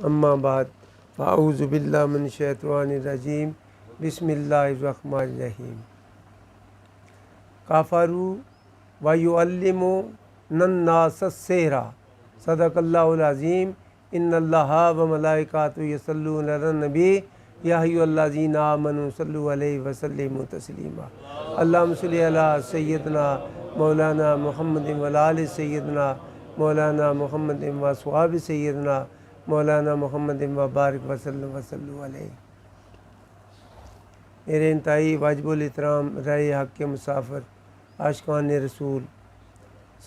اما بعد فاعوذ باللہ من الشیطان الرجیم بسم اللہ الرحمن الرحیم کافروا ویعلمون الناس السحر صدق اللہ العظیم ان اللہ و ملائکاتہ یصلون علی النبی یا ایھا الذین آمنوا صلوا علیہ وسلموا تسلیما اللہم صلی علی سیدنا مولانا محمد و علی آل سیدنا مولانا محمد و اصحاب سیدنا مولانا محمد و بارک وسلم علیہ۔ میرے انتہائی واجب الاحترام رائے حق کے مسافر عاشقان رسول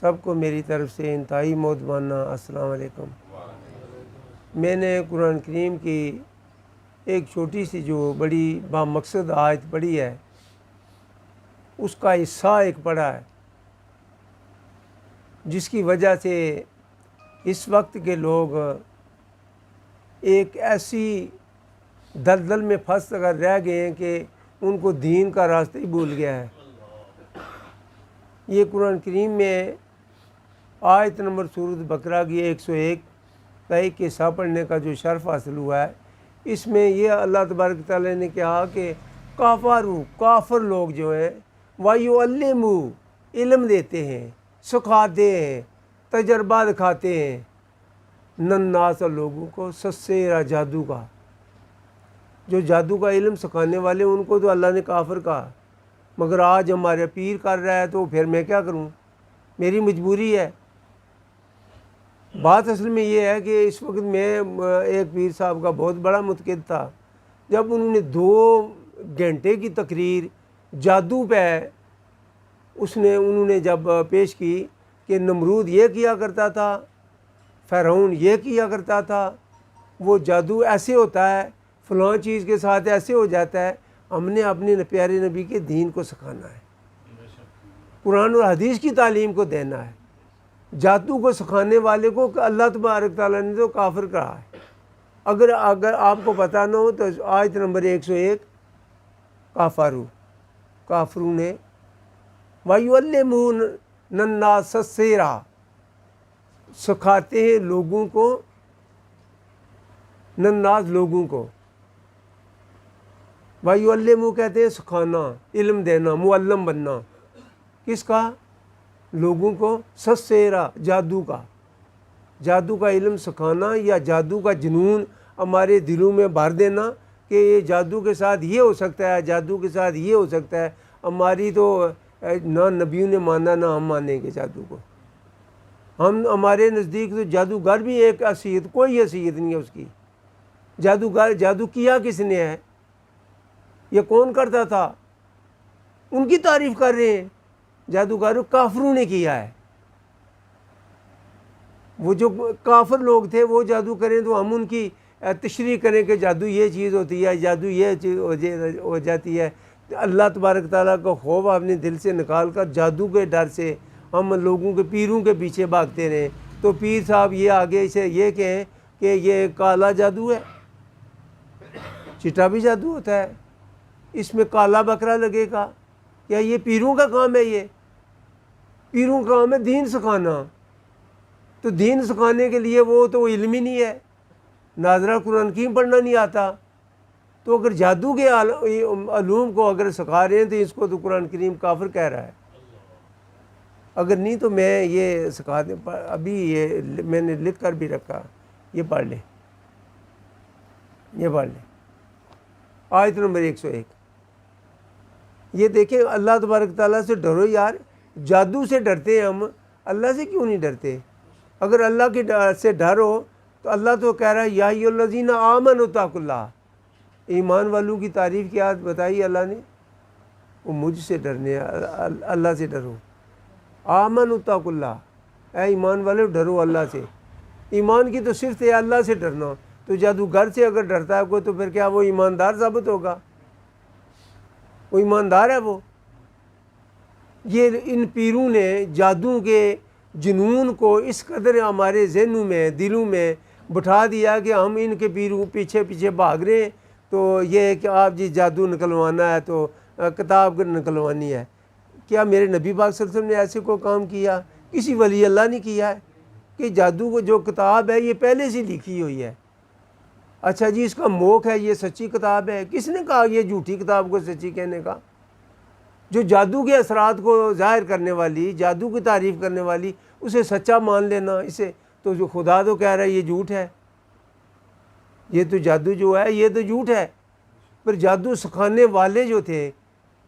سب کو میری طرف سے انتہائی مودبانہ السلام علیکم۔ میں نے قرآن کریم کی ایک چھوٹی سی جو بڑی بامقصد آیت پڑھی ہے، اس کا حصہ ایک پڑھا ہے، جس کی وجہ سے اس وقت کے لوگ ایک ایسی دلدل میں پھنس کر رہ گئے ہیں کہ ان کو دین کا راستہ ہی بھول گیا ہے۔ یہ قرآن کریم میں آیت نمبر سورۃ بقرہ کی 101 کا ایک حصہ پڑھنے کا جو شرف حاصل ہوا ہے، اس میں یہ اللہ تبارک تعالیٰ نے کہا کہ کافر لوگ جو ہیں وَيُعَلِّمُوا علم دیتے ہیں، سکھاتے ہیں، تجربہ دکھاتے ہیں الناس لوگوں کو السحر جادو کا۔ جو جادو کا علم سکھانے والے ان کو تو اللہ نے کافر کہا، مگر آج ہمارے پیر کر رہا ہے تو پھر میں کیا کروں، میری مجبوری ہے۔ بات اصل میں یہ ہے کہ اس وقت میں ایک پیر صاحب کا بہت بڑا متقد تھا، جب انہوں نے 2 گھنٹے کی تقریر جادو پہ انہوں نے جب پیش کی کہ نمرود یہ کیا کرتا تھا، فرعون یہ کیا کرتا تھا، وہ جادو ایسے ہوتا ہے، فلاں چیز کے ساتھ ایسے ہو جاتا ہے، ہم نے اپنے پیارے نبی کے دین کو سکھانا ہے، قرآن اور حدیث کی تعلیم کو دینا ہے۔ جادو کو سکھانے والے کو اللہ تبارک تعالیٰ نے تو کافر کہا ہے۔ اگر آپ کو پتہ نہ ہو تو آیت نمبر 101 کافروں نے وَيُعَلِّمُونَ النَّاسَ السِّحْرَ سکھاتے ہیں لوگوں کو، نناس لوگوں کو، وَيُعَلِّمُ کہتے ہیں سکھانا، علم دینا، معلم بننا، کس کا؟ لوگوں کو، السحر جادو کا، جادو کا علم سکھانا یا جادو کا جنون ہمارے دلوں میں بھر دینا کہ یہ جادو کے ساتھ یہ ہو سکتا ہے، جادو کے ساتھ یہ ہو سکتا ہے۔ ہماری تو نہ نبیوں نے مانا نہ ہم مانیں گے جادو کو۔ ہمارے نزدیک تو جادوگر بھی ایک حیثیت، کوئی حیثیت نہیں ہے اس کی۔ جادو کیا کس نے ہے، یہ کون کرتا تھا، ان کی تعریف کر رہے ہیں۔ جادوگر کافروں نے کیا ہے۔ وہ جو کافر لوگ تھے وہ جادو کریں تو ہم ان کی تشریح کریں کہ جادو یہ چیز ہوتی ہے، جادو یہ چیز ہو جاتی ہے۔ اللہ تبارک تعالیٰ کا خوف اپنے دل سے نکال کر جادو کے ڈر سے ہم لوگوں کے پیروں کے پیچھے بھاگتے رہے، تو پیر صاحب یہ آگے سے یہ کہیں کہ یہ کالا جادو ہے۔ چٹا بھی جادو ہوتا ہے، اس میں کالا بکرا لگے گا، کیا یہ پیروں کا کام ہے؟ یہ پیروں کا کام ہے دین سکھانا، تو دین سکھانے کے لیے وہ تو علم ہی نہیں ہے، ناظرہ قرآن کریم پڑھنا نہیں آتا، تو اگر جادو کے علوم کو اگر سکھا رہے ہیں تو اس کو تو قرآن کریم کافر کہہ رہا ہے۔ اگر نہیں تو میں یہ سکھا دیں، ابھی یہ میں نے لکھ کر بھی رکھا، یہ پڑھ لیں، یہ پڑھ لیں آیت نمبر 101۔ یہ دیکھیں، اللہ تبارک تعالیٰ سے ڈرو یار، جادو سے ڈرتے ہیں ہم، اللہ سے کیوں نہیں ڈرتے؟ اگر اللہ کے سے ڈر ہو تو اللہ تو کہہ رہا ہے یا ایھا الذین آمنوا اتقوا اللہ، ایمان والوں کی تعریف کیا بتائی اللہ نے، وہ مجھ سے ڈرنے، اللہ سے ڈرو، آمنوا اتقوا اللہ، اے ایمان والے ڈرو اللہ سے۔ ایمان کی تو صرف ہے اللہ سے ڈرنا، تو جادوگر سے اگر ڈرتا ہے کوئی تو پھر کیا وہ ایماندار ثابت ہوگا؟ وہ ایماندار ہے وہ؟ یہ ان پیروں نے جادو کے جنون کو اس قدر ہمارے ذہنوں میں، دلوں میں بٹھا دیا کہ ہم ان کے پیروں پیچھے بھاگ رہے ہیں۔ تو یہ ہے کہ آپ جی جادو نکلوانا ہے تو کتاب نکلوانی ہے۔ کیا میرے نبی پاک صلی اللہ علیہ وسلم نے ایسے کوئی کام کیا؟ کسی ولی اللہ نے کیا ہے کہ جادو کو جو کتاب ہے یہ پہلے سے لکھی ہوئی ہے، اچھا جی اس کا موقع ہے یہ سچی کتاب ہے، کس نے کہا یہ جھوٹی کتاب کو سچی کہنے کا؟ جو جادو کے اثرات کو ظاہر کرنے والی، جادو کی تعریف کرنے والی، اسے سچا مان لینا، اسے تو جو خدا تو کہہ رہا ہے یہ جھوٹ ہے، یہ تو جادو جو ہے یہ تو جھوٹ ہے۔ پر جادو سکھانے والے جو تھے،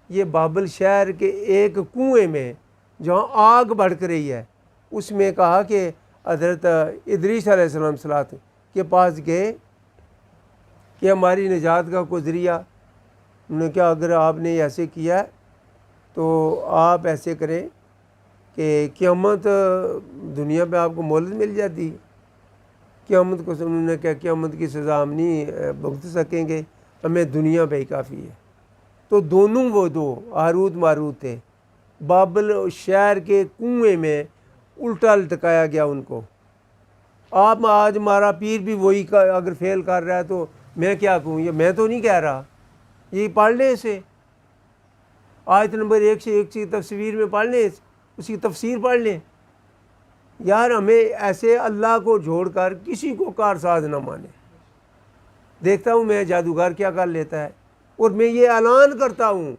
یہ بابل شہر کے ایک کنویں میں جہاں آگ بھڑک رہی ہے، اس میں کہا کہ حضرت ادریس علیہ السلام صلاۃ کے پاس گئے کہ ہماری نجات کا کوئی ذریعہ؟ انہوں نے کہا اگر آپ نے ایسے کیا ہے تو آپ ایسے کریں کہ قیامت دنیا پہ آپ کو مہلت مل جاتی، قیامت کو انہوں نے کہا قیامت کی سزا ہم نہیں بھگت سکیں گے، ہمیں دنیا پہ ہی کافی ہے۔ تو دونوں وہ دو ہاروت ماروت تھے، بابل شہر کے کنویں میں الٹا لٹکایا گیا ان کو۔ آپ آج ہمارا پیر بھی وہی اگر فیل کر رہا ہے تو میں کیا کہوں؟ یہ میں تو نہیں کہہ رہا، یہ پڑھ لیں اسے، آیت نمبر 1 سے 1 کی تصویر میں پڑھ لیں، اس کی تفسیر پڑھ لیں۔ یار ہمیں ایسے اللہ کو چھوڑ کر کسی کو کارساز نہ مانے۔ دیکھتا ہوں میں جادوگر کیا کر لیتا ہے، اور میں یہ اعلان کرتا ہوں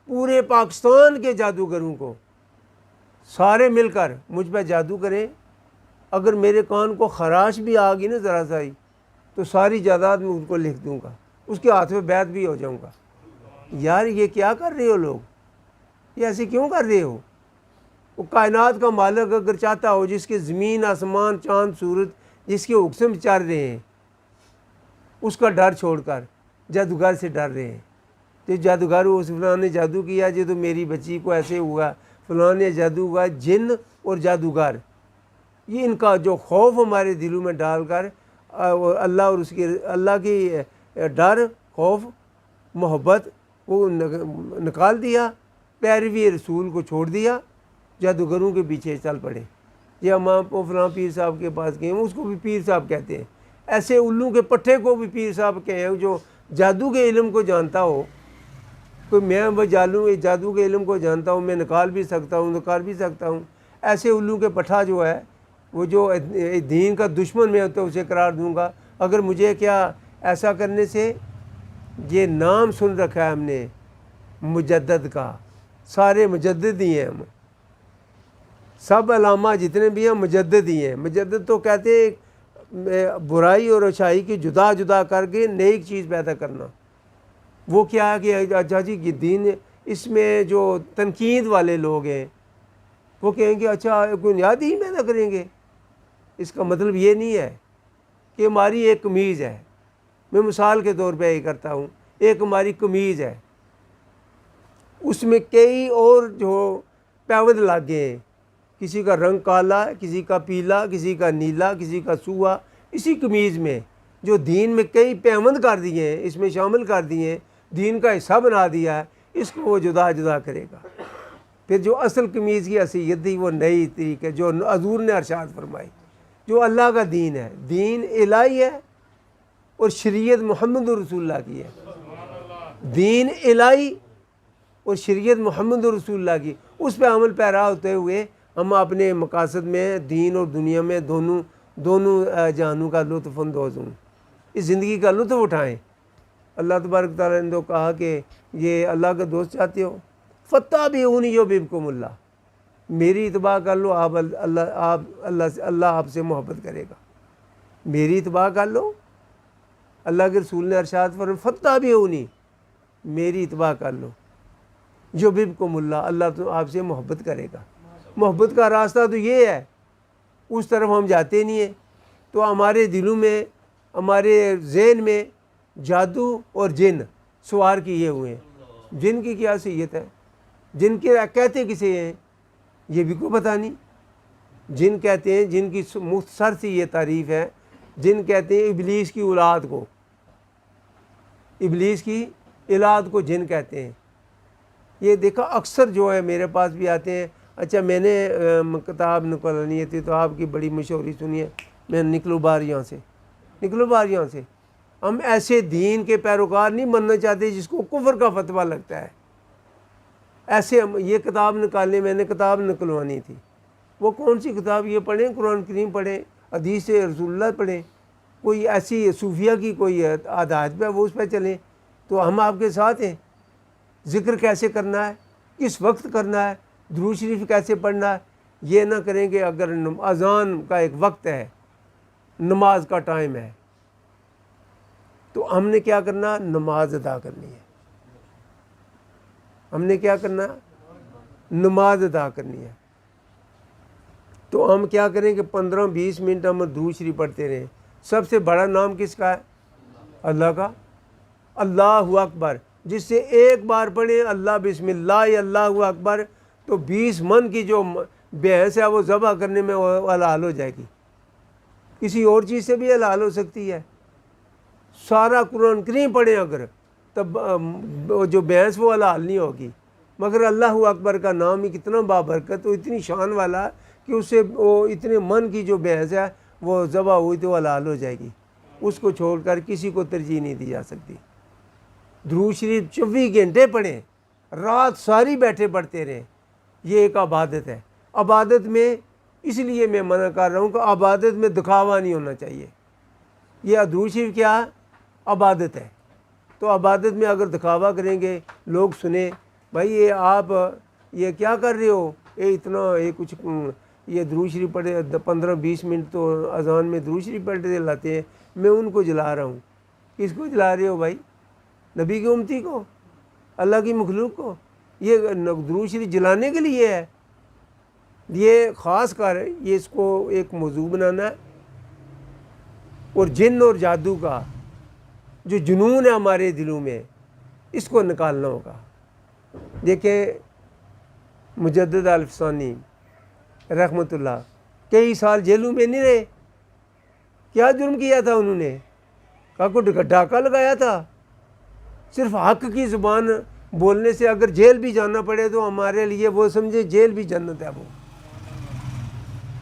پورے پاکستان کے جادوگروں کو، سارے مل کر مجھ پہ جادو کریں، اگر میرے کان کو خراش بھی آ گئی نا ذرا سا ہی تو ساری جائیداد میں ان کو لکھ دوں گا، اس کے ہاتھ میں بیعت بھی ہو جاؤں گا۔ یار یہ کیا کر رہے ہو لوگ، یہ ایسے کیوں کر رہے ہو؟ وہ کائنات کا مالک اگر چاہتا ہو، جس کے زمین آسمان چاند سورج جس کے حکم چل رہے ہیں، اس کا ڈر چھوڑ کر جادوگر سے ڈر رہے ہیں۔ تو جادوگر اس فلاں نے جادو کیا جی تو میری بچی کو ایسے ہوا، فلاں نے جادو ہوا۔ جن اور جادوگر یہ ان کا جو خوف ہمارے دلوں میں ڈال کر اللہ اور اس کے اللہ کی ڈر خوف محبت کو نکال دیا، پیروی رسول کو چھوڑ دیا، جادوگروں کے پیچھے چل پڑے۔ یہ ہم فلاں پیر صاحب کے پاس گئے، اس کو بھی پیر صاحب کہتے ہیں، ایسے الو کے پٹھے کو بھی پیر صاحب کہیں جو جادو کے علم کو جانتا ہو۔ کوئی میں وہ جادو کے علم کو جانتا ہوں، میں نکال بھی سکتا ہوں، ایسے الو کے پٹھا جو ہے وہ جو دین کا دشمن میں ہوتا ہے اسے قرار دوں گا۔ اگر مجھے کیا ایسا کرنے سے، یہ نام سن رکھا ہے ہم نے مجدد کا، سارے مجدد ہی ہیں ہم، سب علامہ جتنے بھی ہیں مجدد ہی ہیں۔ مجدد تو کہتے ہیں برائی اور اچھائی کی جدا جدا کر کے نیک چیز پیدا کرنا۔ وہ کیا ہے کہ اچھا جی یہ دین، اس میں جو تنقید والے لوگ ہیں وہ کہیں گے اچھا کوئی نیا دین پیدا کریں گے۔ اس کا مطلب یہ نہیں ہے کہ ہماری ایک قمیض ہے، میں مثال کے طور پہ یہ کرتا ہوں، ایک ہماری قمیض ہے، اس میں کئی اور جو پیوند لاگے ہیں، کسی کا رنگ کالا، کسی کا پیلا، کسی کا نیلا، کسی کا سوا، اسی قمیض میں جو دین میں کئی پیوند کر دیے ہیں، اس میں شامل کر دیے ہیں، دین کا حصہ بنا دیا ہے، اس کو وہ جدا جدا کرے گا۔ پھر جو اصل قمیض کی حیثیت تھی وہ نئی طریقے جو حضور نے ارشاد فرمائی، جو اللہ کا دین ہے، دین الہی ہے اور شریعت محمد رسول اللہ کی ہے۔ دین الہی اور شریعت محمد رسول اللہ کی، اس پہ عمل پیرا ہوتے ہوئے ہم اپنے مقاصد میں دین اور دنیا میں دونوں جہانوں کا لطف اندوز ہوں، اس زندگی کا لطف اٹھائیں۔ اللہ تبارک تعالیٰ نے تو کہا کہ یہ اللہ کا دوست چاہتے ہو فاتبعونی یحببکم اللہ، میری اتباع کر لو، اللہ آپ سے محبت کرے گا۔ میری اتباع کر لو، اللہ کے رسول نے ارشاد فرمایا فاتبعونی، میری اتباع کر لو، یحببکم اللہ، اللہ تو آپ سے محبت کرے گا۔ محبت کا راستہ تو یہ ہے، اس طرف ہم جاتے نہیں ہیں، تو ہمارے دلوں میں، ہمارے ذہن میں جادو اور جن سوار کیے ہوئے ہیں۔ جن کی کیا حیثیت ہے؟ جن کے کہتے کسے ہیں یہ بھی کوئی پتہ نہیں۔ جن کہتے ہیں، جن کی مختصر سی یہ تعریف ہے، جن کہتے ہیں ابلیس کی اولاد کو، ابلیس کی اولاد کو جن کہتے ہیں۔ یہ دیکھا اکثر جو ہے میرے پاس بھی آتے ہیں، اچھا میں نے کتاب نکلانی تھی تو آپ کی بڑی مشہوری سنی ہے، میں نکلو باہر یہاں سے، نکلو باہر یہاں سے۔ ہم ایسے دین کے پیروکار نہیں بننا چاہتے جس کو کفر کا فتویٰ لگتا ہے۔ ایسے یہ کتاب نکالنے، میں نے کتاب نکلوانی تھی، وہ کون سی کتاب؟ یہ پڑھیں، قرآن کریم پڑھیں، حدیث رسول اللہ پڑھیں، کوئی ایسی صوفیہ کی کوئی عادات پہ وہ اس پہ چلیں، تو ہم آپ کے ساتھ ہیں۔ ذکر کیسے کرنا ہے، کس وقت کرنا ہے، درود شریف کیسے پڑھنا ہے، یہ نہ کریں کہ اگر اذان کا ایک وقت ہے، نماز کا ٹائم ہے، تو ہم نے کیا کرنا، نماز ادا کرنی ہے۔ ہم نے کیا کرنا، نماز ادا کرنی ہے۔ تو ہم کیا کریں کہ 15-20 منٹ ہم درود شریف پڑھتے رہیں۔ سب سے بڑا نام کس کا ہے؟ اللہ کا۔ اللہ اکبر، جس سے ایک بار پڑھیں اللہ بسم اللہ اللہ اکبر، تو 20 من کی جو بھینس ہے وہ ذبح کرنے میں وہ حلال ہو جائے گی۔ کسی اور چیز سے بھی حلال ہو سکتی ہے۔ سارا قرآن کریم پڑھیں اگر، تب جو بھینس وہ حلال نہیں ہوگی، مگر اللہ اکبر کا نام ہی کتنا بابرکت اور اتنی شان والا ہے کہ اس سے وہ اتنے من کی جو بھینس ہے وہ ذبح ہوئی تو حلال ہو جائے گی۔ اس کو چھوڑ کر کسی کو ترجیح نہیں دی جا سکتی۔ درود شریف 24 گھنٹے پڑھیں، رات ساری بیٹھے پڑھتے رہیں، یہ ایک عبادت ہے۔ عبادت میں اس لیے میں منع کر رہا ہوں کہ عبادت میں دکھاوا نہیں ہونا چاہیے۔ یہ درود شریف کیا ہے؟ عبادت ہے۔ تو عبادت میں اگر دکھاوا کریں گے، لوگ سنیں بھائی یہ آپ یہ کیا کر رہے ہو، یہ اتنا یہ کچھ یہ درود شریف پڑھے 15-20 منٹ تو اذان میں درود شریف پڑھتے لاتے ہیں، میں ان کو جلا رہا ہوں۔ کس کو جلا رہے ہو بھائی؟ نبی کی امتی کو، اللہ کی مخلوق کو؟ یہ درود شریف جلانے کے لیے ہے۔ یہ خاص کر یہ اس کو ایک موضوع بنانا ہے، اور جن اور جادو کا جو جنون ہے ہمارے دلوں میں، اس کو نکالنا ہوگا۔ دیکھیں مجدد الفسانی رحمۃ اللہ کئی سال جیلوں میں نہیں رہے۔ کیا جرم کیا تھا انہوں نے؟ کہا کوئی ڈاکہ لگایا تھا۔ صرف حق کی زبان بولنے سے اگر جیل بھی جانا پڑے تو ہمارے لیے وہ سمجھے جیل بھی جنت ہے۔ وہ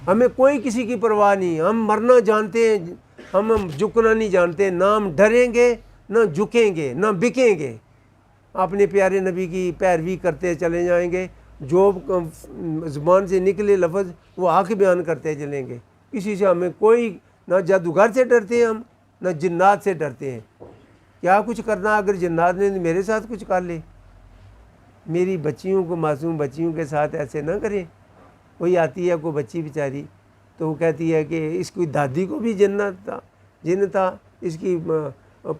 ہمیں کوئی کسی کی پرواہ نہیں، ہم مرنا جانتے ہیں، ہم جھکنا نہیں جانتے، نہ ہم ڈریں گے نہ جھکیں گے نہ بکیں گے، اپنے پیارے نبی کی پیروی کرتے چلے جائیں گے۔ جو زبان سے نکلے لفظ وہ حق بیان کرتے چلیں گے۔ کسی سے ہمیں کوئی، نہ جادوگر سے ڈرتے ہیں ہم، نہ جنات سے ڈرتے ہیں۔ کیا کچھ کرنا اگر جنات نے میرے ساتھ کچھ کر لے؟ میری بچیوں کو، معصوم بچیوں کے ساتھ ایسے نہ کریں۔ وہی آتی ہے کوئی بچی بیچاری، تو وہ کہتی ہے کہ اس کی دادی کو بھی جن تھا، اس کی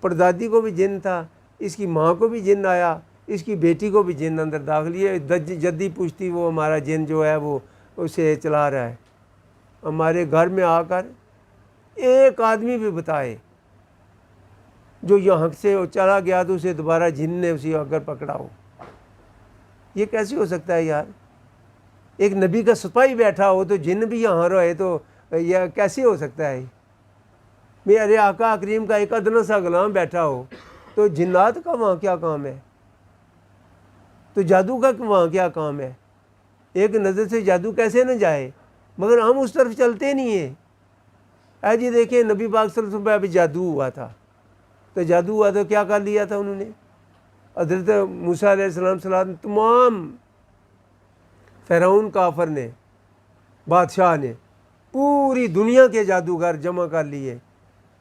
پردادی کو بھی جن تھا، اس کی ماں کو بھی جن آیا، اس کی بیٹی کو بھی جن اندر داخل ہے۔ جدی پوچھتی وہ ہمارا جن جو ہے وہ اسے چلا رہا ہے۔ ہمارے گھر میں آ کر ایک آدمی بھی بتائے جو یہاں سے چلا گیا تو اسے دوبارہ جن نے اسے اگر پکڑا ہو، یہ کیسے ہو سکتا ہے یار؟ ایک نبی کا سپاہی بیٹھا ہو تو جن بھی یہاں رہے تو یہ کیسے ہو سکتا ہے؟ میرے آقا کریم کا ایک ادنا سا غلام بیٹھا ہو تو جنات کا وہاں کیا کام ہے؟ تو جادو کا وہاں کیا کام ہے؟ ایک نظر سے جادو کیسے نہ جائے؟ مگر ہم اس طرف چلتے نہیں ہیں۔ اے جی دیکھیں نبی پاک صلی اللہ علیہ وسلم پہ ابھی جادو ہوا تھا، تو جادو ہوا تو کیا کر لیا تھا انہوں نے؟ حضرت موسیٰ علیہ السلام تمام فرعون کافر نے، بادشاہ نے پوری دنیا کے جادوگر جمع کر لیے۔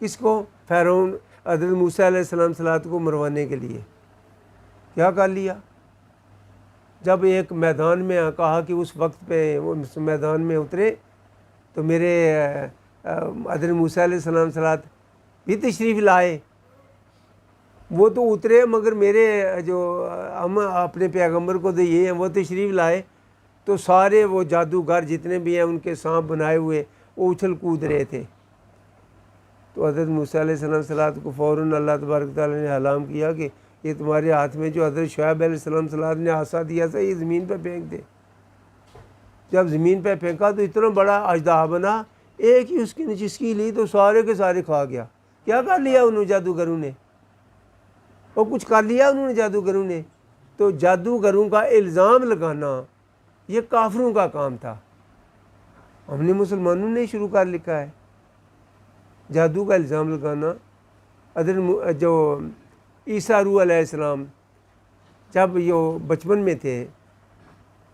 کس کو؟ فرعون حضرت موسیٰ علیہ السلام کو مروانے کے لیے۔ کیا کر لیا؟ جب ایک میدان میں کہا کہ اس وقت پہ وہ میدان میں اترے تو میرے حضرت موسیٰ علیہ السلام بھی تشریف لائے۔ وہ تو اترے مگر میرے جو ہم اپنے پیغمبر کو یہ ہیں وہ تشریف لائے، تو سارے وہ جادوگر جتنے بھی ہیں ان کے سانپ بنائے ہوئے وہ اچھل کود رہے تھے۔ تو حضرت موسیٰ علیہ السلام کو فوراً اللہ تبارک تعالیٰ نے اعلان کیا کہ یہ تمہارے ہاتھ میں جو حضرت شعیب علیہ السلام نے عصا دیا تھا یہ زمین پہ پھینک دے۔ جب زمین پہ پھینکا تو اتنا بڑا اژدہا بنا، ایک ہی اس کی نچسکی لی تو سارے کے سارے کھا گیا۔ کیا کر لیا انہوں جادوگروں نے؟ وہ کچھ کر لیا انہوں نے جادوگروں نے؟ تو جادوگروں کا الزام لگانا یہ کافروں کا کام تھا، ہم نے مسلمانوں نے شروع کر لکھا ہے جادو کا الزام لگانا۔ حضرت جو عیسیٰ روح علیہ السلام جب یہ بچپن میں تھے،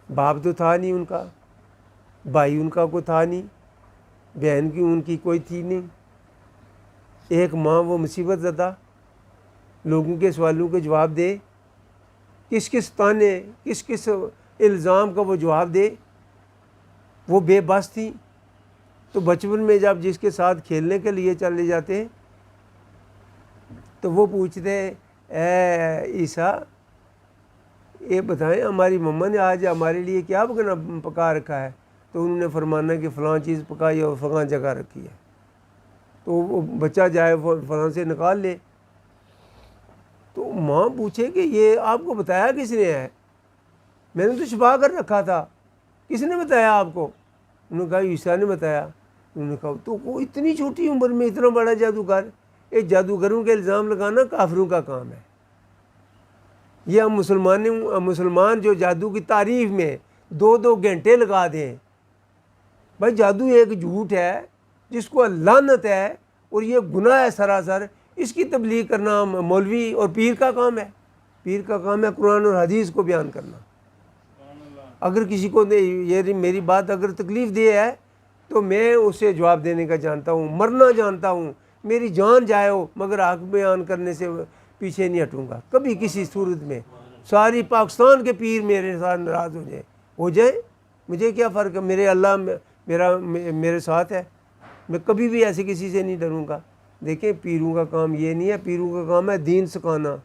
باپ تو تھا نہیں ان کا، بھائی ان کا کوئی تھا نہیں، بہن کی ان کی کوئی تھی نہیں، ایک ماں وہ مصیبت زدہ لوگوں کے سوالوں کے جواب دے، کس کس تانے، کس کس الزام کا وہ جواب دے، وہ بے بس تھیں۔ تو بچپن میں جب جس کے ساتھ کھیلنے کے لیے چلے جاتے تو وہ پوچھتے اے عیسیٰ یہ بتائیں ہماری مما نے آج ہمارے لیے کیا پکا رکھا ہے؟ تو انہوں نے فرمانا کہ فلاں چیز پکائی اور فلاں جگہ رکھی ہے، تو وہ بچہ جائے فلاں سے نکال لے۔ تو ماں پوچھے کہ یہ آپ کو بتایا کس نے ہے؟ میں نے تو چھپا کر رکھا تھا، کس نے بتایا آپ کو؟ انہوں نے کہا عیسیٰ نے بتایا۔ انہوں نے کہا تو وہ اتنی چھوٹی عمر میں اتنا بڑا جادوگر؟ یہ جادوگروں کے الزام لگانا کافروں کا کام ہے۔ یہ ہم مسلمان جو جادو کی تعریف میں 2 گھنٹے لگا دیں، بھائی جادو ایک جھوٹ ہے جس کو لعنت ہے اور یہ گناہ ہے سراسر، اس کی تبلیغ کرنا مولوی اور پیر کا کام ہے۔ پیر کا کام ہے قرآن اور حدیث کو بیان کرنا۔ اگر کسی کو یہ میری بات اگر تکلیف دے ہے تو میں اسے جواب دینے کا جانتا ہوں، مرنا جانتا ہوں، میری جان جائے ہو مگر حق بیان کرنے سے پیچھے نہیں ہٹوں گا کبھی کسی صورت میں۔ ساری پاکستان کے پیر میرے ساتھ ناراض ہو جائیں مجھے کیا فرق ہے؟ میرے اللہ میرے ساتھ ہے، میں کبھی بھی ایسے کسی سے نہیں ڈروں گا۔ دیکھیں پیروں کا کام یہ نہیں ہے، پیروں کا کام ہے دین سکھانا،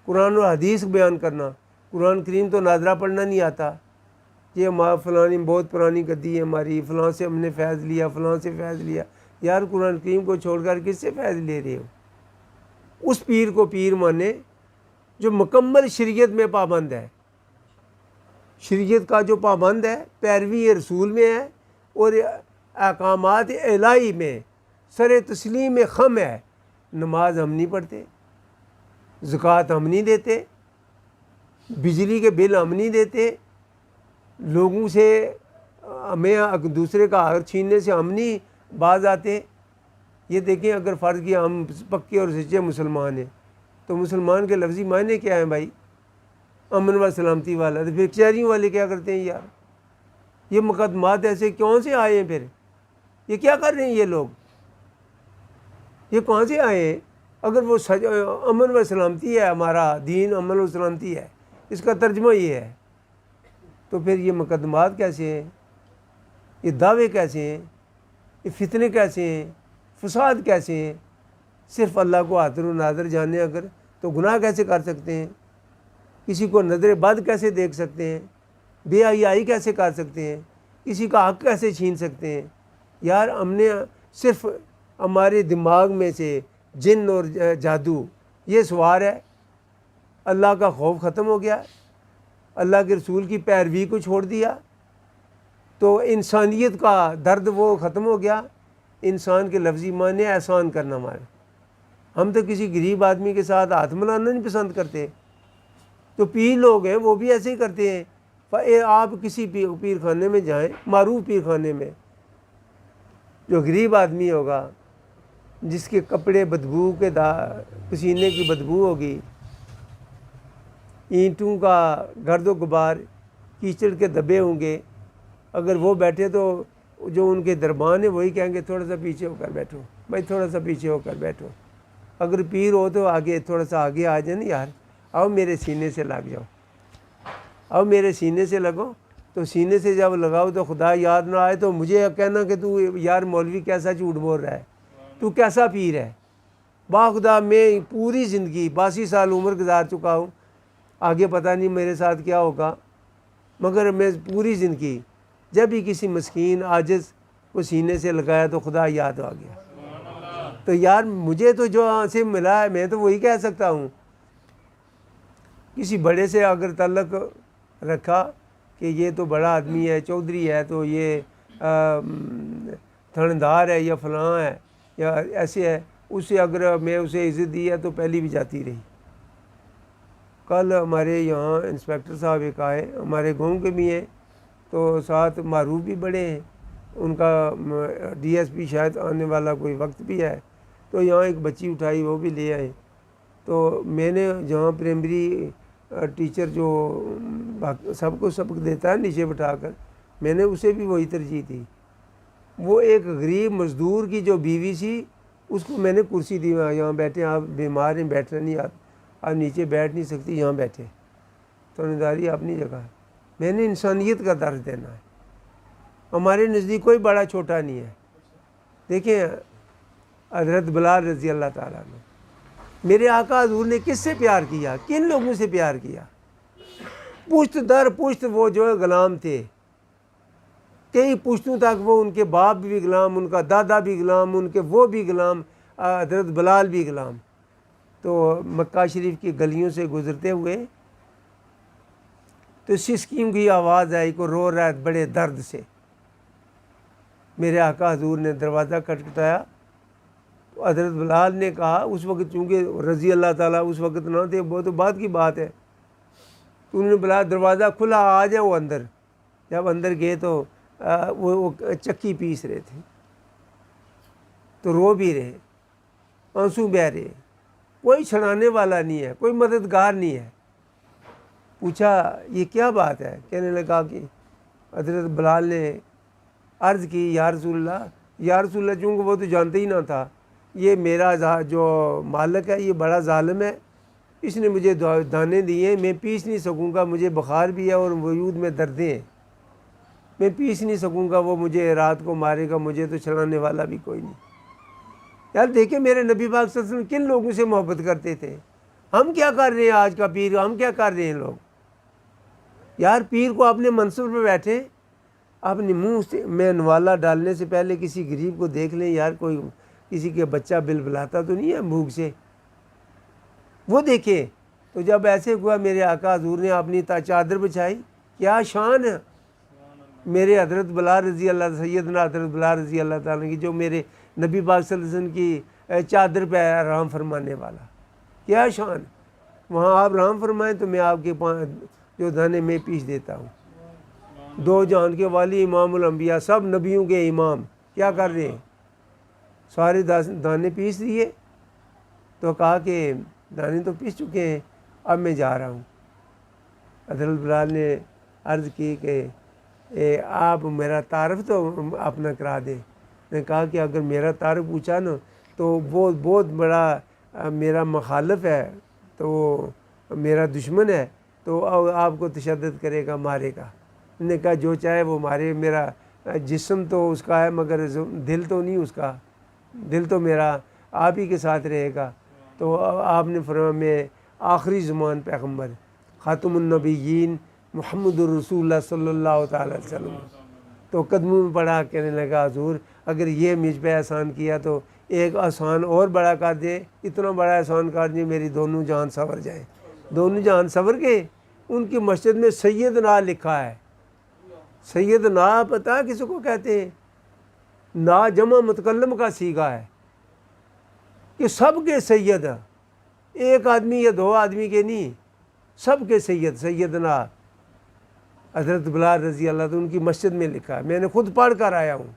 قرآن و حدیث بیان کرنا۔ قرآن کریم تو ناظرہ پڑھنا نہیں آتا، یہ فلانی بہت پرانی گدی ہے ہماری، فلاں سے ہم نے فیض لیا، فلاں سے فیض لیا۔ یار قرآن کریم کو چھوڑ کر کس سے فیض لے رہے ہو؟ اس پیر کو پیر مانے جو مکمل شریعت میں پابند ہے، شریعت کا جو پابند ہے، پیروی رسول میں ہے اور احکامات الہی میں سر تسلیم خم ہے۔ نماز ہم نہیں پڑھتے، زکوٰۃ ہم نہیں دیتے، بجلی کے بل ہم نہیں دیتے، لوگوں سے ہمیں دوسرے کا حق چھیننے سے ہم نہیں باز آتے۔ یہ دیکھیں اگر فرض کیا ہم پکے اور سچے مسلمان ہیں تو مسلمان کے لفظی معنی کیا ہیں بھائی؟ امن و سلامتی والا۔ تو پھر کچہریوں والے کیا کرتے ہیں یار؟ یہ مقدمات ایسے کون سے آئے ہیں؟ پھر یہ کیا کر رہے ہیں یہ لوگ؟ یہ کہاں سے آئے ہیں؟ اگر وہ امن و سلامتی ہے، ہمارا دین امن و سلامتی ہے، اس کا ترجمہ یہ ہے، تو پھر یہ مقدمات کیسے ہیں؟ یہ دعوے کیسے ہیں؟ یہ فتنے کیسے ہیں؟ فساد کیسے ہیں؟ صرف اللہ کو حاضر و ناظر جانے اگر تو گناہ کیسے کر سکتے ہیں؟ کسی کو نظر بد کیسے دیکھ سکتے ہیں؟ بے حیائی کیسے کر سکتے ہیں؟ کسی کا حق کیسے چھین سکتے ہیں؟ یار ہم نے صرف ہمارے دماغ میں سے جن اور جادو یہ سوار ہے، اللہ کا خوف ختم ہو گیا، اللہ کے رسول کی پیروی کو چھوڑ دیا، تو انسانیت کا درد وہ ختم ہو گیا۔ انسان کے لفظی معنی احسان کرنا ہمارے، ہم تو کسی غریب آدمی کے ساتھ ہاتھ ملانا نہیں پسند کرتے۔ جو پیر لوگ ہیں وہ بھی ایسے ہی کرتے ہیں۔ آپ کسی پیر خانے میں جائیں، معروف پیر خانے میں، جو غریب آدمی ہوگا جس کے کپڑے بدبو کے پسینے کی بدبو ہوگی، اینٹوں کا گرد و غبار، کیچڑ کے دبے ہوں گے، اگر وہ بیٹھے تو جو ان کے دربان ہیں وہی کہیں گے تھوڑا سا پیچھے ہو کر بیٹھو بھائی، تھوڑا سا پیچھے ہو کر بیٹھو۔ اگر پیر ہو تو آگے تھوڑا سا آگے آ جائیں نا یار، آؤ میرے سینے سے لگ جاؤ، آؤ میرے سینے سے لگو۔ تو سینے سے جب لگاؤ تو خدا یاد نہ آئے تو مجھے کہنا کہ تو یار مولوی کیسا جھوٹ بول رہا ہے، تو کیسا پیر ہے۔ باخدا میں پوری زندگی 82 سال عمر گزار چکا ہوں، آگے پتہ نہیں میرے ساتھ کیا ہوگا، مگر میں پوری زندگی جب بھی کسی مسکین عاجز کو سینے سے لگایا تو خدا یاد آ گیا۔ تو یار مجھے تو جو سے ملا ہے میں تو وہی کہہ سکتا ہوں۔ کسی بڑے سے اگر تعلق رکھا کہ یہ تو بڑا آدمی ہے، چودھری ہے، تو یہ تھاندار ہے یا فلاں ہے یا ایسے ہے، اسے اگر میں اسے عزت دی ہے تو پہلی بھی جاتی رہی۔ کل ہمارے یہاں انسپیکٹر صاحب ایک آئے، ہمارے گاؤں کے بھی ہیں، تو ساتھ معروف بھی بڑے ہیں، ان کا ڈی ایس پی شاید آنے والا کوئی وقت بھی ہے، تو یہاں ایک بچی اٹھائی وہ بھی لے آئے۔ تو میں نے جہاں پرائمری ٹیچر جو سب کو سبق دیتا ہے نیچے بٹھا کر، میں نے اسے بھی وہی ترجیح دی۔ وہ ایک غریب مزدور کی جو بیوی سی اس کو میں نے کرسی دی، یہاں بیٹھے، آپ بیمار ہیں، بیٹھنا نہیں، آپ نیچے بیٹھ نہیں سکتی، یہاں بیٹھے، تھانے داری اپنی جگہ ہے۔ میں نے انسانیت کا درس دینا ہے، ہمارے نزدیک کوئی بڑا چھوٹا نہیں ہے۔ دیکھیں حضرت بلال رضی اللہ تعالیٰ عنہ، میرے آقا حضور نے کس سے پیار کیا، کن لوگوں سے پیار کیا؟ پشت در پشت وہ جو ہے غلام تھے، کئی پشتوں تک وہ، ان کے باپ بھی غلام، ان کا دادا بھی غلام، ان کے وہ بھی غلام، حضرت بلال بھی غلام۔ تو مکہ شریف کی گلیوں سے گزرتے ہوئے تو سسکیوں کی آواز آئی، کو رو رہا ہے بڑے درد سے۔ میرے آقا حضور نے دروازہ کھٹکھٹایا، تو حضرت بلال نے کہا، اس وقت چونکہ رضی اللہ تعالیٰ اس وقت نہ تھے، وہ تو بعد کی بات ہے، تو انہوں نے بلایا، دروازہ کھلا، آ جائے وہ اندر۔ جب اندر گئے تو وہ چکی پیس رہے تھے، تو رو بھی رہے، آنسو بہہ رہے، کوئی چھڑانے والا نہیں ہے، کوئی مددگار نہیں ہے۔ پوچھا یہ کیا بات ہے؟ کہنے لگا کہ حضرت بلال نے عرض کی، یا رسول اللہ، یا رسول اللہ، چونکہ وہ تو جانتے ہی نہ تھا، یہ میرا جو مالک ہے یہ بڑا ظالم ہے، اس نے مجھے دانے دیے، میں پیس نہیں سکوں گا، مجھے بخار بھی ہے اور وجود میں دردیں ہیں، میں پیس نہیں سکوں گا، وہ مجھے رات کو مارے گا، مجھے تو چھڑانے والا بھی کوئی نہیں۔ یار دیکھیں میرے نبی پاک صلی اللہ علیہ وسلم کن لوگوں سے محبت کرتے تھے، ہم کیا کر رہے ہیں آج کا پیر، ہم کیا کر رہے ہیں لوگ؟ یار پیر کو اپنے منصب پہ بیٹھے، اپنے منہ سے میں نوالا ڈالنے سے پہلے کسی غریب کو دیکھ لیں، یار کوئی کسی کے بچہ بلبلاتا تو نہیں ہے بھوک سے، وہ دیکھیں۔ تو جب ایسے ہوا، میرے آقا حضور نے اپنی چادر بچھائی، کیا شان ہے میرے حضرت بلال رضی اللہ، سیدنا حضرت بلال رضی اللہ تعالیٰ کی، جو میرے نبی پاک صلی اللہ علیہ وسلم کی چادر پہ آرام فرمانے والا، کیا شان۔ وہاں آپ آرام فرمائیں تو میں آپ کے جو دانے میں پیس دیتا ہوں۔ دو جہان کے والی، امام الانبیاء، سب نبیوں کے امام، کیا کر رہے ہیں؟ سارے دانے پیس دیے، تو کہا کہ دانے تو پیس چکے ہیں، اب میں جا رہا ہوں۔ حضرت بلال نے عرض کی کہ آپ میرا تعارف تو اپنا کرا دیں۔ نے کہا کہ اگر میرا تعارف پوچھا نا تو وہ بہت بڑا میرا مخالف ہے، تو میرا دشمن ہے، تو آپ کو تشدد کرے گا، مارے گا۔ انہوں نے کہا جو چاہے وہ مارے، میرا جسم تو اس کا ہے مگر دل تو نہیں اس کا، دل تو میرا آپ ہی کے ساتھ رہے گا۔ تو آپ نے فرمایا میں آخری زمان پیغمبر خاتم النبیین محمد الرسول اللہ صلی اللہ تعالیٰ علیہ وسلم، تو قدموں میں پڑا، کہنے لگا حضور اگر یہ مجھ پہ احسان کیا تو ایک احسان اور بڑا کر دیں، اتنا بڑا احسان کر دیں میری دونوں جان سنور جائیں۔ دونوں جان سنور کے، ان کی مسجد میں سیدنا لکھا ہے۔ سیدنا پتہ کس کو کہتے ہیں؟ نا جمع متکلم کا صیغہ ہے کہ سب کے سید، ایک آدمی یا دو آدمی کے نہیں، سب کے سید، سیدنا حضرت بلال رضی اللہ عنہ، ان کی مسجد میں لکھا ہے، میں نے خود پڑھ کر آیا ہوں،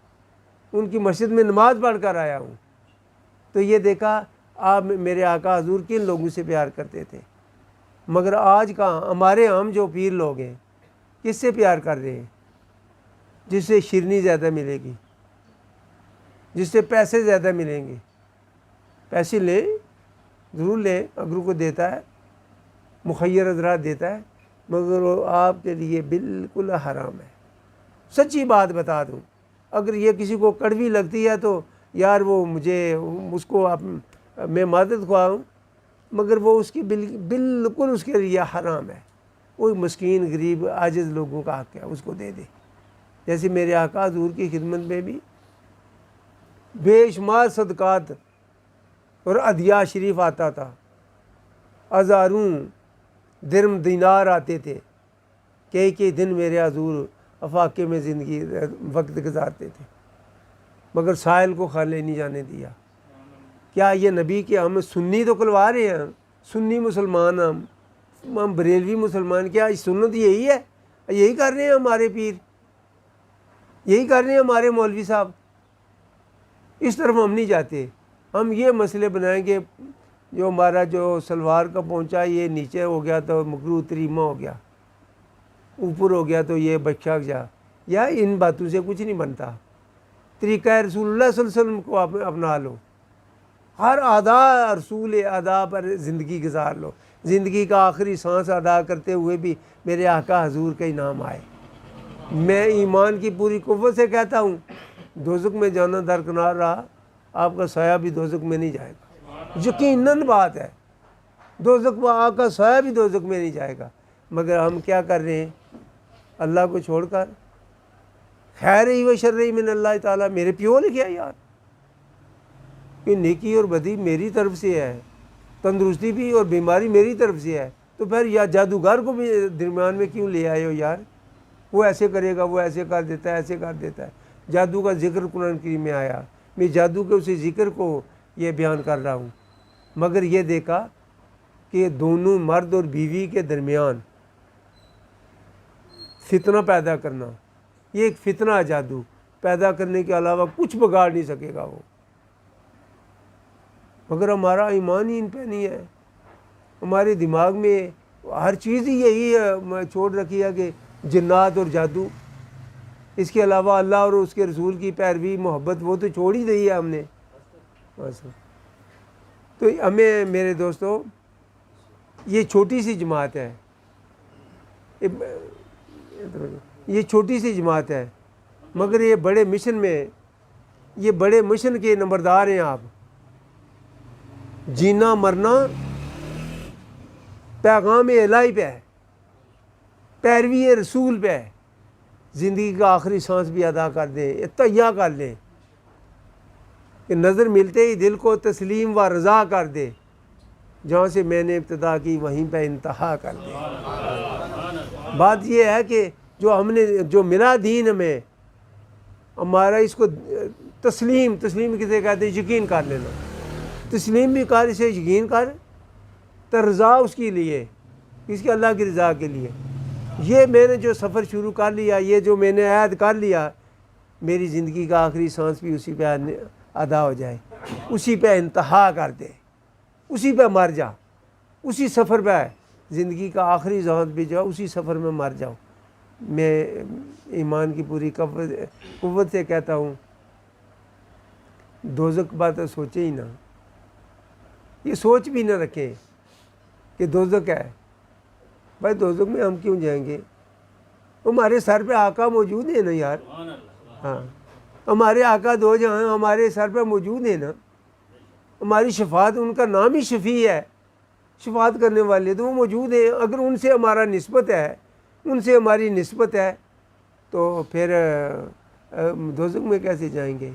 ان کی مسجد میں نماز پڑھ کر آیا ہوں۔ تو یہ دیکھا آپ میرے آقا حضور کن لوگوں سے پیار کرتے تھے۔ مگر آج کا ہمارے ہم جو پیر لوگ ہیں کس سے پیار کر رہے ہیں؟ جس سے شیرنی زیادہ ملے گی، جس سے پیسے زیادہ ملیں گے۔ پیسے لیں، ضرور لیں، اگر کو دیتا ہے، مخیر حضرات دیتا ہے، مگر وہ آپ کے لیے بالکل حرام ہے۔ سچی بات بتا دوں، اگر یہ کسی کو کڑوی لگتی ہے تو یار وہ مجھے اس کو میں معذرت خواہ ہوں، مگر وہ اس کی بالکل اس کے لیے حرام ہے۔ کوئی مسکین غریب عاجز لوگوں کا حق ہے، اس کو دے دے۔ جیسے میرے آقا حضور کی خدمت میں بھی بے شمار صدقات اور عدیہ شریف آتا تھا، ہزاروں درم دینار آتے تھے، کئی دن میرے حضور افاقے میں زندگی وقت گزارتے تھے، مگر سائل کو خالے نہیں جانے دیا۔ کیا یہ نبی کے ہم سنی تو کلوا رہے ہیں، سنی مسلمان، ہم بریلوی مسلمان، کیا سنت یہی ہے؟ یہی کر رہے ہیں ہمارے پیر، یہی کر رہے ہیں ہمارے مولوی صاحب؟ اس طرف ہم نہیں جاتے۔ ہم یہ مسئلے بنائیں گے جو ہمارا جو سلوار کا پہنچا یہ نیچے ہو گیا تو مکروہ تریمہ ہو گیا، اوپر ہو گیا تو یہ بچہ جا، یا ان باتوں سے کچھ نہیں بنتا۔ طریقہ رسول اللہ صلی اللہ علیہ وسلم کو آپ اپنا لو۔ ہر ادا رسول ادا پر زندگی گزار لو، زندگی کا آخری سانس ادا کرتے ہوئے بھی میرے آقا حضور کا ہی نام آئے۔ میں ایمان کی پوری قوت سے کہتا ہوں، دوزخ میں جانا درکنار رہا، آپ کا سایہ بھی دوزخ میں نہیں جائے گا، یقیناً بات ہے، دوزخ میں آپ کا سایہ بھی دوزخ میں نہیں جائے گا۔ مگر ہم کیا کر رہے ہیں اللہ کو چھوڑ کر؟ خیر ہی و شر ہی من اللہ تعالیٰ، میرے پیو لکھا یار کہ نیکی اور بدی میری طرف سے ہے، تندرستی بھی اور بیماری میری طرف سے ہے، تو پھر یا جادوگر کو بھی درمیان میں کیوں لے آئے ہو یار؟ وہ ایسے کرے گا، وہ ایسے کر دیتا ہے، ایسے کر دیتا ہے۔ جادو کا ذکر قرآن کریم میں آیا، میں جادو کے اسی ذکر کو یہ بیان کر رہا ہوں، مگر یہ دیکھا کہ دونوں مرد اور بیوی کے درمیان فتنہ پیدا کرنا، یہ ایک فتنہ ہے، جادو پیدا کرنے کے علاوہ کچھ بگاڑ نہیں سکے گا وہ۔ مگر ہمارا ایمان ہی ان پہ نہیں ہے، ہمارے دماغ میں ہر چیز ہی یہی چھوڑ رکھی ہے کہ جنات اور جادو، اس کے علاوہ اللہ اور اس کے رسول کی پیروی محبت وہ تو چھوڑ ہی دی ہے ہم نے بس۔ تو ہمیں میرے دوستو یہ چھوٹی سی جماعت ہے، یہ چھوٹی سی جماعت ہے، مگر یہ بڑے مشن میں، یہ بڑے مشن کے نمبردار ہیں آپ۔ جینا مرنا پیغام الہی پہ ہے، پیروی رسول پہ ہے، زندگی کا آخری سانس بھی ادا کر دیں، تہیا کر لیں کہ نظر ملتے ہی دل کو تسلیم و رضا کر دے، جہاں سے میں نے ابتدا کی وہیں پہ انتہا کر دے۔ بات یہ ہے کہ جو ملا دین ہمیں، ہمارا اس کو تسلیم کسے کہتے ہیں؟ یقین کر لینا، تسلیم بھی کر، اسے یقین کر، تو رضا اس کے لیے، اس کے اللہ کی رضا کے لیے۔ یہ میں نے جو سفر شروع کر لیا، یہ جو میں نے عہد کر لیا، میری زندگی کا آخری سانس بھی اسی پہ ادا ہو جائے، اسی پہ انتہا کر دے، اسی پہ مر جا، اسی سفر پہ زندگی کا آخری سانس بھی جاؤ، اسی سفر میں مر جاؤ۔ میں ایمان کی پوری قوت سے کہتا ہوں، دوزخ بات سوچے ہی نہ، یہ سوچ بھی نہ رکھیں کہ دوزخ ہے۔ بھائی دوزخ میں ہم کیوں جائیں گے؟ ہمارے سر پہ آقا موجود ہے نا یار، ہاں ہمارے آقا دو جہاں ہمارے سر پہ موجود ہیں نا، ہماری شفاعت، ان کا نام ہی شفیع ہے، شفاعت کرنے والے تو وہ موجود ہیں۔ اگر ان سے ہمارا نسبت ہے، ان سے ہماری نسبت ہے، تو پھر دوزخ میں کیسے جائیں گے؟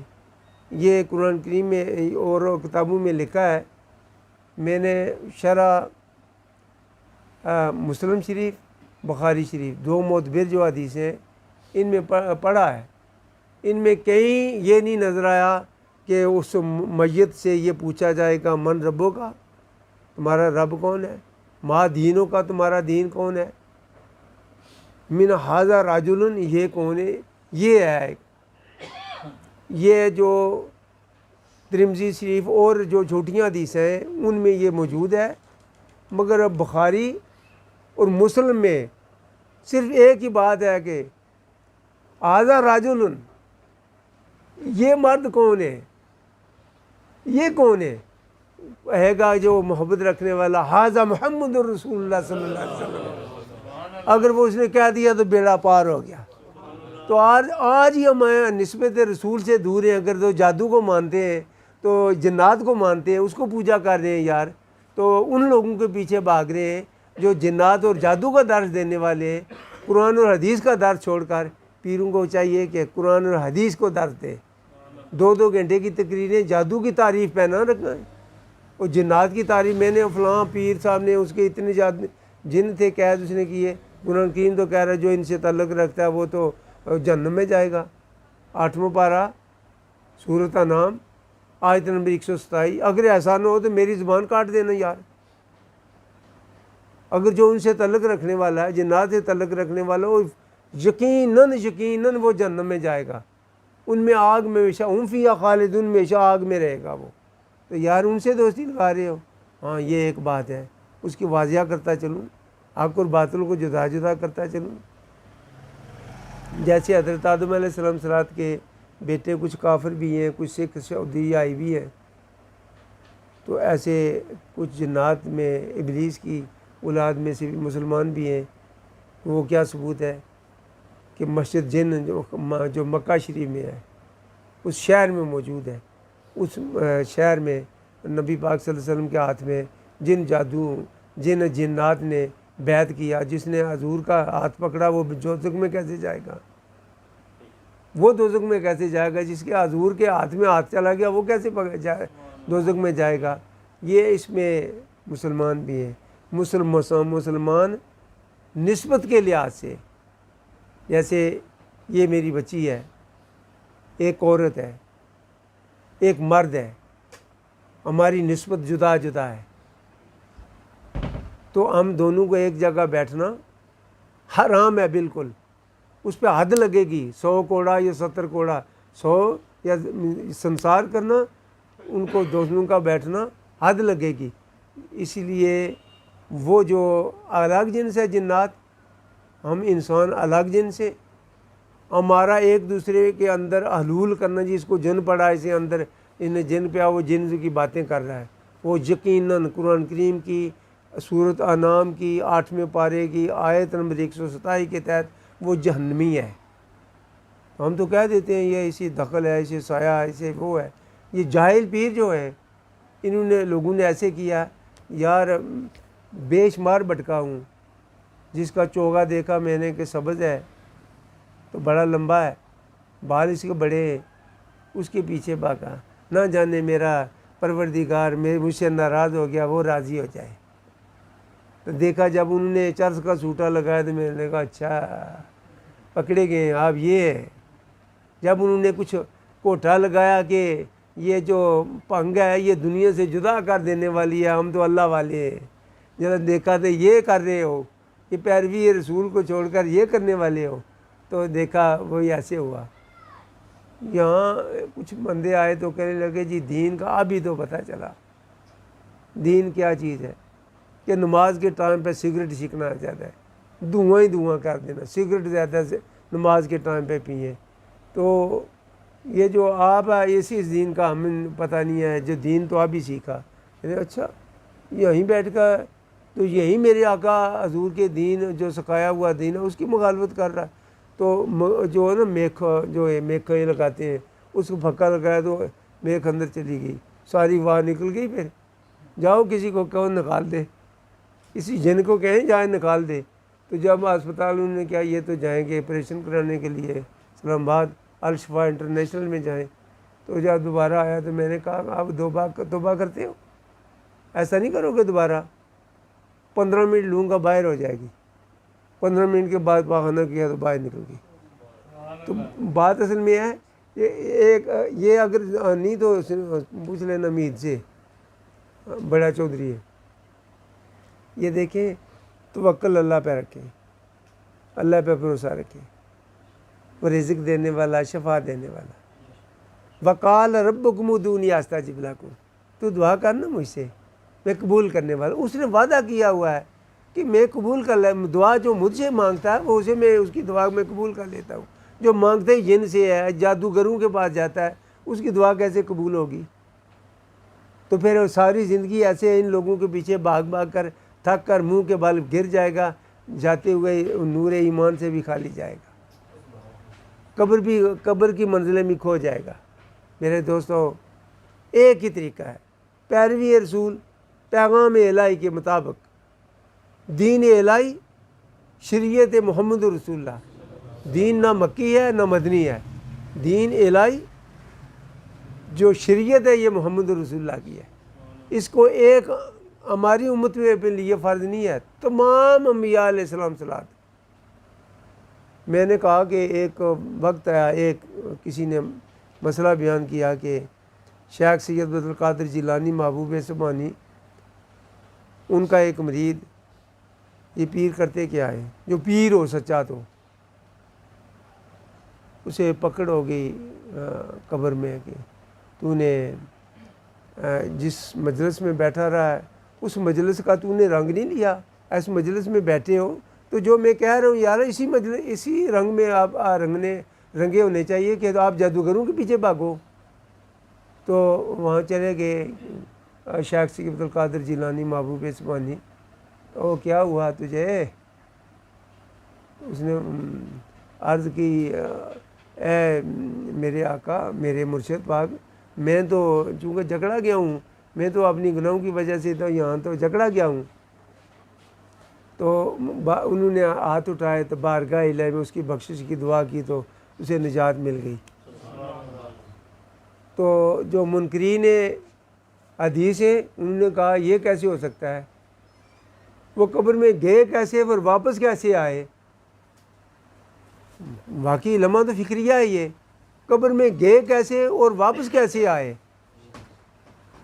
یہ قرآن کریم میں اور کتابوں میں لکھا ہے۔ میں نے شرح مسلم شریف، بخاری شریف، دو معتبر جو حدیث ہیں، ان میں پڑھا ہے، ان میں کہیں یہ نہیں نظر آیا کہ اس میت سے یہ پوچھا جائے گا من ربوں کا، تمہارا رب کون ہے، ما دینوں کا، تمہارا دین کون ہے، من ھذا رجل، یہ کون ہے، یہ ہے۔ یہ جو ترمذی شریف اور جو چھوٹیاں حدیث ہیں ان میں یہ موجود ہے، مگر بخاری اور مسلم میں صرف ایک ہی بات ہے کہ ھذا رجل، یہ مرد کون ہے، یہ کون ہے گا جو محبت رکھنے والا، ھذا محمد رسول اللہ صلی اللہ علیہ وسلم۔ اگر وہ اس نے کہہ دیا تو بیڑا پار ہو گیا۔ تو آج ہی ہم نسبت رسول سے دور ہیں۔ اگر تو جادو کو مانتے ہیں، تو جنات کو مانتے ہیں، اس کو پوجا کر رہے ہیں یار، تو ان لوگوں کے پیچھے بھاگ رہے ہیں جو جنات اور جادو کا درس دینے والے ہیں۔ قرآن اور حدیث کا درس چھوڑ کر پیروں کو چاہیے کہ قرآن اور حدیث کو درس دے۔ 2 گھنٹے کی تقریریں جادو کی تعریف پہ نہ رکھیں، اور جنات کی تعریف، میں نے فلاں پیر صاحب نے اس کے اتنے جن تھے قید اس نے کیے، قرآن کریم تو کہہ رہا ہے جو ان سے تعلق رکھتا ہے وہ تو جہنم میں جائے گا۔ 8واں پارہ سورۃ انعام آیت نمبر 127۔ اگر ایسا نہ ہو تو میری زبان کاٹ دینا یار۔ اگر جو ان سے تعلق رکھنے والا ہے، جنات سے تعلق رکھنے والا، وہ یقیناً وہ جہنم میں جائے گا، ان میں آگ میں ہمیشہ، ہم فیہا خالدون، ہمیشہ آگ میں رہے گا وہ۔ تو یار ان سے دوستی لگا رہے ہو؟ ہاں یہ ایک بات ہے، اس کی واضح کرتا چلوں، حق اور باطل کو جدا کرتا چلوں۔ جیسے حضرت آدم علیہ السلام صلوات کے بیٹے کچھ کافر بھی ہیں، کچھ سکھ سعودی آئی بھی ہیں، تو ایسے کچھ جنات میں ابلیس کی اولاد میں سے بھی مسلمان بھی ہیں. وہ کیا ثبوت ہے کہ مسجد جن جو مکہ شریف میں ہے اس شہر میں موجود ہے. اس شہر میں نبی پاک صلی اللہ علیہ وسلم کے ہاتھ میں جن جنات نے بیعت کیا، جس نے حضور کا ہاتھ پکڑا وہ دوزخ میں کیسے جائے گا؟ وہ دوزخ میں کیسے جائے گا؟ جس کے حضور کے ہاتھ میں ہاتھ چلا گیا وہ کیسے دوزخ میں جائے گا؟ یہ اس میں مسلمان بھی ہیں. مسلمان نسبت کے لحاظ سے، جیسے یہ میری بچی ہے، ایک عورت ہے، ایک مرد ہے، ہماری نسبت جدا جدا ہے، تو ہم دونوں کو ایک جگہ بیٹھنا حرام ہے بالکل. اس پہ حد لگے گی، 100 کوڑا یا 70 کوڑا، 100 یا سنسار کرنا، ان کو دونوں کا بیٹھنا حد لگے گی. اسی لیے وہ جو الگ جنس ہے جنات، ہم انسان الگ جنس سے، ہمارا ایک دوسرے کے اندر حلول کرنا، جی اس کو جن پڑا اسے اندر انہیں جن پہ وہ جن کی باتیں کر رہا ہے، وہ یقیناً قرآن کریم کی سورۃ انعام کی 8ویں پارے کی آیت نمبر 127 کے تحت وہ جہنمی ہے. ہم تو کہہ دیتے ہیں یہ اسی دخل ہے، اسے سایہ ہے، اسے وہ ہے. یہ جاہل پیر جو ہیں انہوں نے لوگوں نے ایسے کیا. یار بے شمار بھٹکا ہوں، جس کا چوگا دیکھا میں نے کہ سبز ہے تو بڑا لمبا ہے، بال اس کے بڑے ہیں، اس کے پیچھے بھاگا. نہ جانے میرا پروردگار مجھ سے ناراض ہو گیا، وہ راضی ہو جائے. تو دیکھا جب انہوں نے چرس کا سوٹا لگایا تو میں نے کہا اچھا پکڑے گئے آپ یہ ہے. جب انہوں نے کچھ کوٹھا لگایا کہ یہ جو پنگ ہے یہ دنیا سے جدا کر دینے والی ہے، ہم تو اللہ والے ہیں، جب دیکھا تو یہ کر رہے ہو، یہ پیروی رسول کو چھوڑ کر یہ کرنے والے ہو، تو دیکھا وہی ایسے ہوا. یہاں کچھ بندے آئے تو کہنے لگے جی دین کا ابھی تو پتہ چلا. دین کیا چیز ہے کہ نماز کے ٹائم پہ سگریٹ چھینکنا زیادہ ہے، دھواں ہی دھواں کر دینا، سگریٹ زیادہ سے نماز کے ٹائم پہ پئیں. تو یہ جو آپ ہے اسی دین کا ہمیں پتہ نہیں ہے، جو دین تو ابھی سیکھا. اچھا یہیں بیٹھ کر تو یہی میرے آقا حضور کے دین جو سکھایا ہوا دین ہے اس کی مخالفت کر رہا ہے. تو جو ہے نا میخ جو ہے میخیں لگاتے ہیں، اس کو پھکا لگایا تو میخ اندر چلی گئی، ساری واہ نکل گئی. پھر جاؤ کسی کو کہو نکال دے، کسی جن کو کہیں جائیں نکال دے. تو جب ہسپتال انہوں نے کیا یہ تو جائیں گے آپریشن کرانے کے لیے اسلام آباد الشفا انٹرنیشنل میں جائیں. تو جب دوبارہ آیا تو میں نے کہا آپ توبہ کرتے ہو؟ ایسا نہیں کرو گے دوبارہ؟ 15 منٹ لوں گا باہر ہو جائے گی. 15 منٹ کے بعد پاخانہ کیا تو باہر نکل گئی. تو بات اصل میں ہے یہ اگر نہیں تو پوچھ لینا امید سے، بڑا چودھری ہے. یہ دیکھیں توکل اللہ پہ رکھیں، اللہ پہ بھروسہ رکھیں، وہ رزق دینے والا، شفا دینے والا. وقال ربکم ادعونی استجب لکم، تو دعا کرنا مجھ سے، میں قبول کرنے والا. اس نے وعدہ کیا ہوا ہے کہ میں قبول کر لے، دعا جو مجھ سے مانگتا ہے وہ اسے میں اس کی دعا میں قبول کر لیتا ہوں. جو مانگتے ہی جن سے ہے، جادوگروں کے پاس جاتا ہے، اس کی دعا کیسے قبول ہوگی؟ تو پھر ساری زندگی ایسے ان لوگوں کے پیچھے بھاگ بھاگ کر تھک کر منہ کے بال گر جائے گا، جاتے ہوئے نور ایمان سے بھی خالی جائے گا، قبر کی منزلیں بھی کھو جائے گا. میرے دوستو ایک ہی طریقہ ہے، پیروی رسول، پیغام الہی کے مطابق، دین الہی، شریعت محمد رسول اللہ. دین نہ مکی ہے نہ مدنی ہے، دین الہی جو شریعت ہے یہ محمد رسول اللہ کی ہے. اس کو ایک ہماری امت میں اپنے لیے فرض نہیں ہے، تمام انبیاء علیہ السلام صلوات. میں نے کہا کہ ایک وقت آیا، ایک کسی نے مسئلہ بیان کیا کہ شیخ سید عبد القادر جیلانی محبوب سبحانی، ان کا ایک مرید، یہ پیر کرتے کیا ہے، جو پیر ہو سچا تو اسے پکڑ ہو گئی قبر میں کہ تو نے جس مجلس میں بیٹھا رہا ہے اس مجلس کا تو نے رنگ نہیں لیا. اس مجلس میں بیٹھے ہو تو جو میں کہہ رہا ہوں یار اسی رنگ میں آپ رنگے ہونے چاہیے کہ آپ جادوگروں کے پیچھے بھاگو. تو وہاں چلے گئے شیخ سید عبدالقادر جیلانی محبوب عثمانی، او کیا ہوا تجھے؟ اس نے عرض کی اے میرے آقا، میرے مرشد پاک، میں تو چونکہ جھگڑا گیا ہوں، میں تو اپنی گناہوں کی وجہ سے تو یہاں تو جھگڑا گیا ہوں. تو انہوں نے ہاتھ اٹھائے تو بارگاہ الہی میں اس کی بخشش کی دعا کی تو اسے نجات مل گئی. تو جو منکرین حدیث ہیں انہوں نے کہا یہ کیسے ہو سکتا ہے، وہ قبر میں گئے کیسے اور واپس کیسے آئے؟ واقعی لمحہ تو فکریہ ہے یہ، قبر میں گئے کیسے اور واپس کیسے آئے؟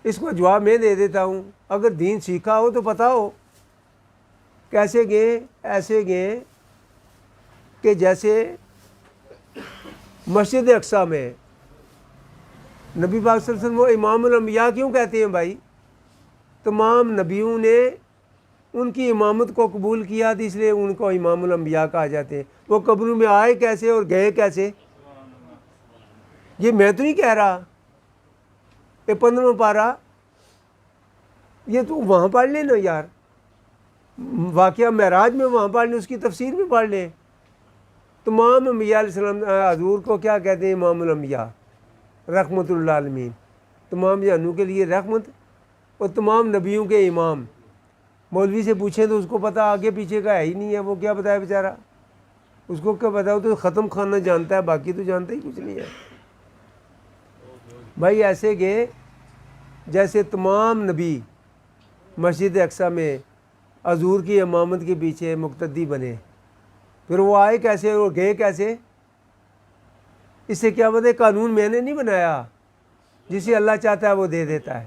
اس کو جواب میں دے دیتا ہوں، اگر دین سیکھا ہو تو پتہ ہو. کیسے گئے؟ ایسے گئے کہ جیسے مسجد اقصیٰ میں نبی پاک صلی اللہ علیہ وسلم وہ امام الانبیاء کیوں کہتے ہیں بھائی؟ تمام نبیوں نے ان کی امامت کو قبول کیا تھا، اس لیے ان کو امام الانبیاء کہا جاتے ہیں. وہ قبروں میں آئے کیسے اور گئے کیسے؟ یہ میں تو نہیں کہہ رہا، یہ 15واں پارہ، یہ تو وہاں پڑھ لیں نا یار، واقعہ معراج میں وہاں پڑھ لیں، اس کی تفسیر میں پڑھ لیں. تمام انبیاء علیہ السلام حضور کو کیا کہتے ہیں؟ امام الانبیاء، رحمت للعالمین، تمام جہانوں کے لیے رحمت اور تمام نبیوں کے امام. مولوی سے پوچھیں تو اس کو پتہ آگے پیچھے کا ہے ہی نہیں ہے، وہ کیا بتایا بیچارہ، اس کو کیا پتا؟ وہ تو ختم خانہ جانتا ہے، باقی تو جانتا ہی کچھ نہیں ہے. بھائی ایسے گئے جیسے تمام نبی مسجد اقصیٰ میں حضور کی امامت کے پیچھے مقتدی بنے. پھر وہ آئے کیسے اور گئے کیسے؟ اس سے کیا پتہ؟ قانون میں نے نہیں بنایا، جسے اللہ چاہتا ہے وہ دے دیتا ہے،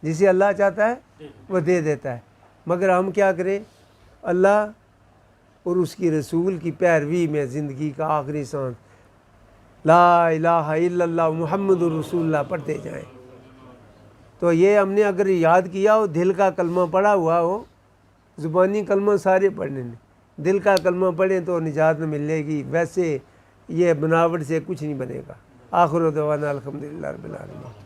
جسے اللہ چاہتا ہے وہ دے دیتا ہے. مگر ہم کیا کریں؟ اللہ اور اس کی رسول کی پیروی میں زندگی کا آخری سانس لا الہ الا اللہ محمد الرسول اللہ پڑھتے جائیں. تو یہ ہم نے اگر یاد کیا ہو، دل کا کلمہ پڑھا ہوا ہو، زبانی کلمہ سارے پڑھنے نے، دل کا کلمہ پڑھیں تو نجات نہ ملے گی، ویسے یہ بناوٹ سے کچھ نہیں بنے گا. آخر دعوانا الحمدللہ رب العالمین.